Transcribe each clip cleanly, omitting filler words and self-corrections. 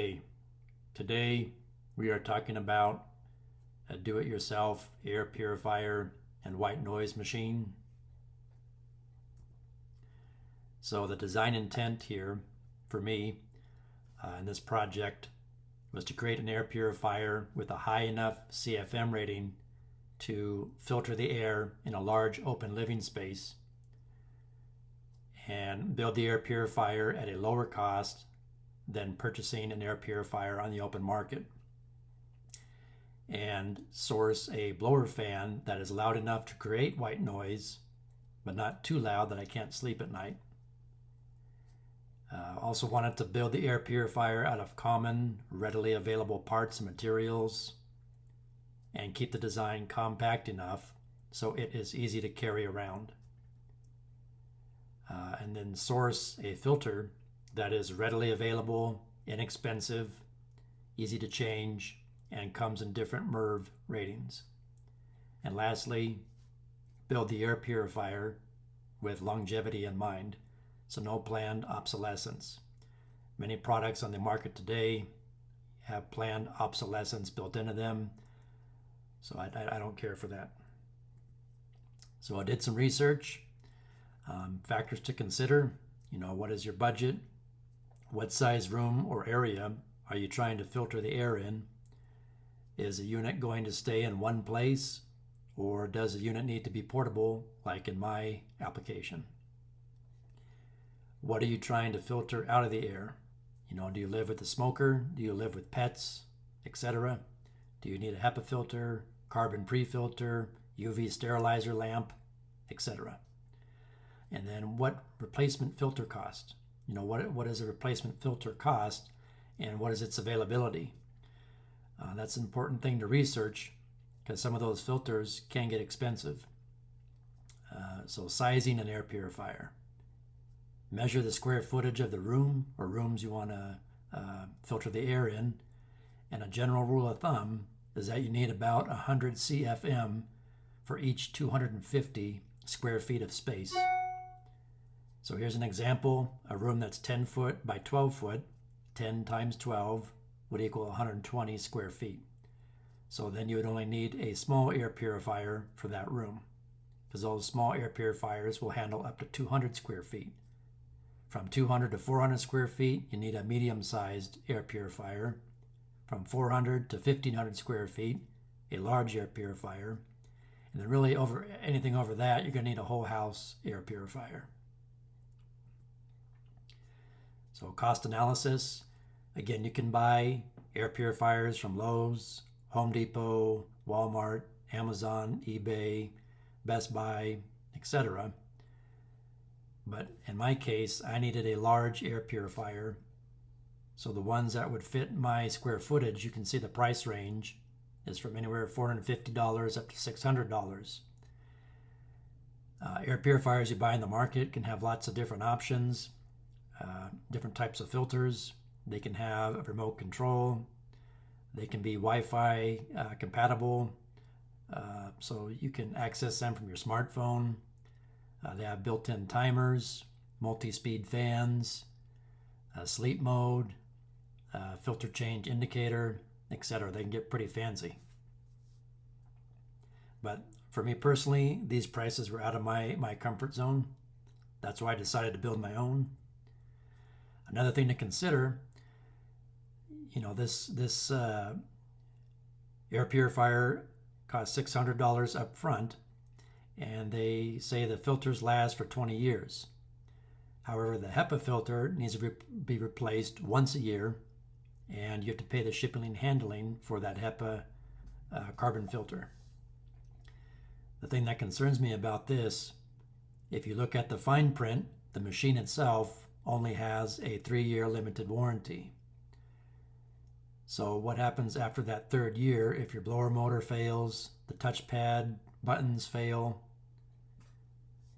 Okay, today we are talking about a do-it-yourself air purifier and white noise machine. So the design intent here for me in this project was to create an air purifier with a high enough CFM rating to filter the air in a large open living space and build the air purifier at a lower cost than purchasing an air purifier on the open market, and source a blower fan that is loud enough to create white noise but not too loud that I can't sleep at night. Also wanted to build the air purifier out of common, readily available parts and materials, and keep the design compact enough so it is easy to carry around. And then source a filter that is readily available, inexpensive, easy to change, and comes in different MERV ratings. And lastly, build the air purifier with longevity in mind, so no planned obsolescence. Many products on the market today have planned obsolescence built into them, so I don't care for that. So I did some research, factors to consider. What is your budget? What size room or area are you trying to filter the air in? Is a unit going to stay in one place, or does a unit need to be portable, like in my application? What are you trying to filter out of the air? Do you live with a smoker? Do you live with pets, etc.? Do you need a HEPA filter, carbon pre-filter, UV sterilizer lamp, etc.? And then what replacement filter cost? What does a replacement filter cost, and what is its availability? That's an important thing to research, because some of those filters can get expensive. So sizing an air purifier. Measure the square footage of the room or rooms you want to filter the air in. And a general rule of thumb is that you need about 100 CFM for each 250 square feet of space. So here's an example. A room that's 10 foot by 12 foot, 10 times 12 would equal 120 square feet. So then you would only need a small air purifier for that room, because those small air purifiers will handle up to 200 square feet. From 200 to 400 square feet, you need a medium-sized air purifier. From 400 to 1,500 square feet, a large air purifier. And then really anything over that, you're going to need a whole house air purifier. So cost analysis, again, you can buy air purifiers from Lowe's, Home Depot, Walmart, Amazon, eBay, Best Buy, etc. But in my case, I needed a large air purifier. So the ones that would fit my square footage, you can see the price range is from anywhere $450 up to $600. Air purifiers you buy in the market can have lots of different options. Different types of filters. They can have a remote control. They can be Wi-Fi compatible, so you can access them from your smartphone. They have built-in timers, multi-speed fans, sleep mode, filter change indicator, etc. They can get pretty fancy. But for me personally, these prices were out of my comfort zone. That's why I decided to build my own. Another thing to consider, this air purifier costs $600 up front, and they say the filters last for 20 years. However, the HEPA filter needs to be replaced once a year, and you have to pay the shipping and handling for that HEPA carbon filter. The thing that concerns me about this, if you look at the fine print, the machine itself only has a 3-year limited warranty. So what happens after that 3rd year if your blower motor fails, the touchpad buttons fail?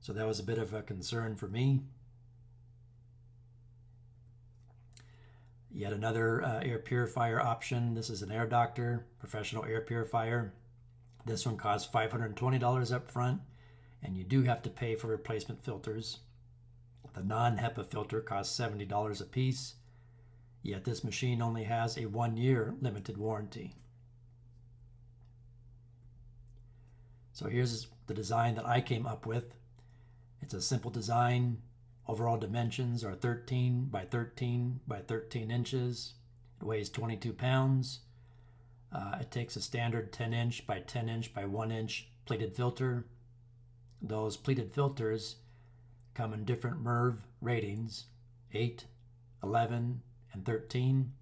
So that was a bit of a concern for me. Yet another air purifier option. This is an Air Doctor professional air purifier. This one costs $520 up front, and you do have to pay for replacement filters. The non-HEPA filter costs $70 a piece, yet this machine only has a 1-year limited warranty. So here's the design that I came up with. It's a simple design. Overall dimensions are 13 by 13 by 13 inches. It weighs 22 pounds. It takes a standard 10-inch by 10-inch by 1-inch pleated filter. Those pleated filters come in different MERV ratings, 8, 11, and 13.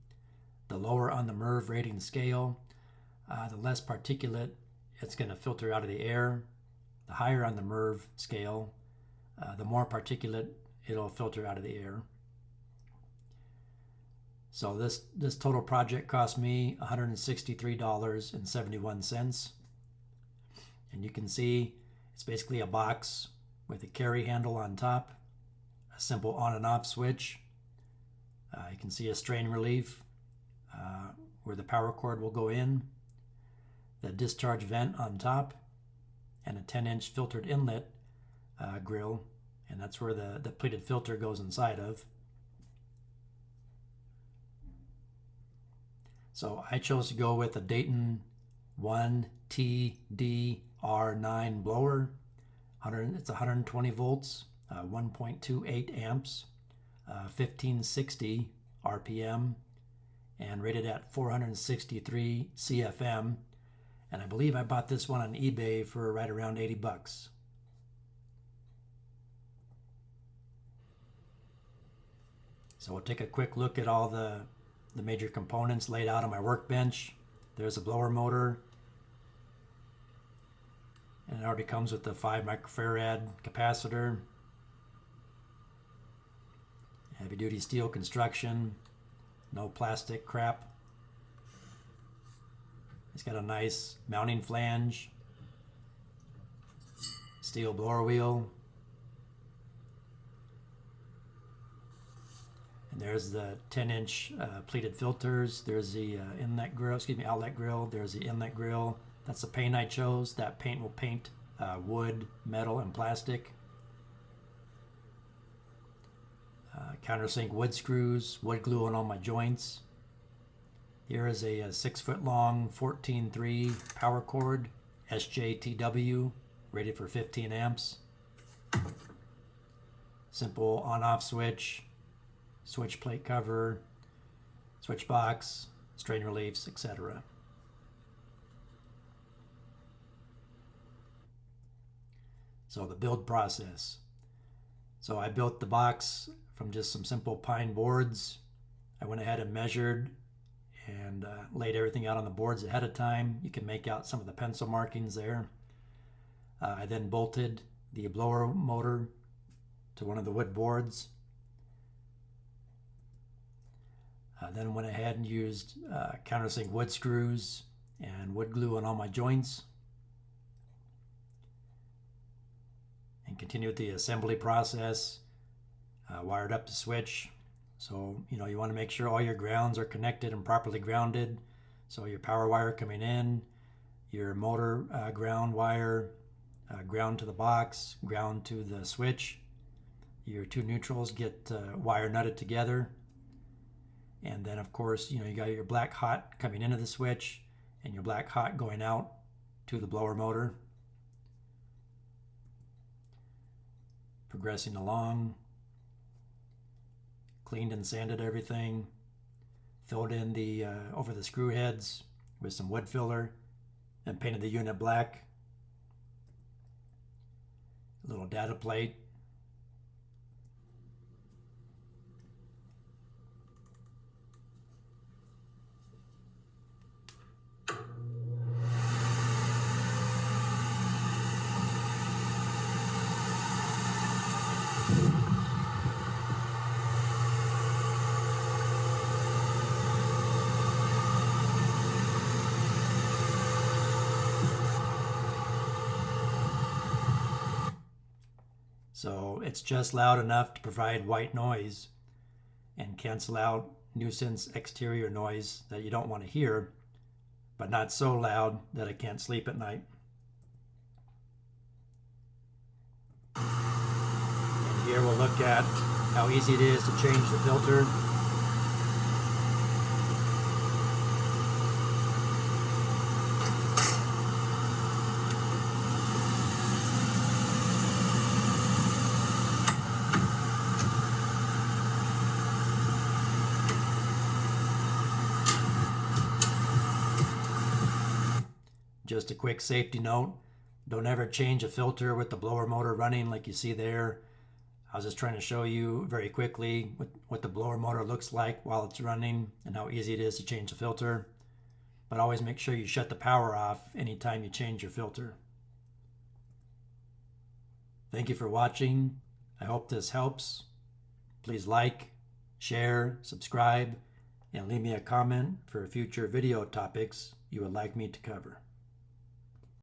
The lower on the MERV rating scale, the less particulate it's going to filter out of the air. The higher on the MERV scale, the more particulate it'll filter out of the air. So this total project cost me $163.71. And you can see it's basically a box with a carry handle on top, a simple on and off switch. You can see a strain relief where the power cord will go in, the discharge vent on top, and a 10-inch filtered inlet grill, and that's where the pleated filter goes inside of. So I chose to go with a Dayton 1TDR9 blower. It's 120 volts, 1.28 amps, 1560 RPM, and rated at 463 CFM. And I believe I bought this one on eBay for right around 80 bucks. So we'll take a quick look at all the major components laid out on my workbench. There's a blower motor, and it already comes with the 5 microfarad capacitor. Heavy duty steel construction, no plastic crap. It's got a nice mounting flange, steel blower wheel, and there's the 10-inch pleated filters. There's the outlet grill. There's the inlet grill. That's the paint I chose. That paint will paint wood, metal, and plastic. Countersink wood screws, wood glue on all my joints. Here is a 6-foot long 14.3 power cord, SJTW, rated for 15 amps. Simple on-off switch, switch plate cover, switch box, strain reliefs, etc. So the build process. So I built the box from just some simple pine boards. I went ahead and measured and laid everything out on the boards ahead of time. You can make out some of the pencil markings there. I then bolted the blower motor to one of the wood boards. Then went ahead and used countersink wood screws and wood glue on all my joints. And continued the assembly process. Wired up the switch. So, you want to make sure all your grounds are connected and properly grounded. So your power wire coming in, your motor ground wire, ground to the box, ground to the switch. Your two neutrals get wire nutted together. And then, of course, you got your black hot coming into the switch and your black hot going out to the blower motor. Progressing along. Cleaned and sanded everything, filled in the over the screw heads with some wood filler, and painted the unit black. A little data plate. So it's just loud enough to provide white noise and cancel out nuisance exterior noise that you don't want to hear, but not so loud that I can't sleep at night. And here we'll look at how easy it is to change the filter. Just a quick safety note, don't ever change a filter with the blower motor running like you see there. I was just trying to show you very quickly what the blower motor looks like while it's running and how easy it is to change the filter. But always make sure you shut the power off anytime you change your filter. Thank you for watching. I hope this helps. Please like, share, subscribe, and leave me a comment for future video topics you would like me to cover.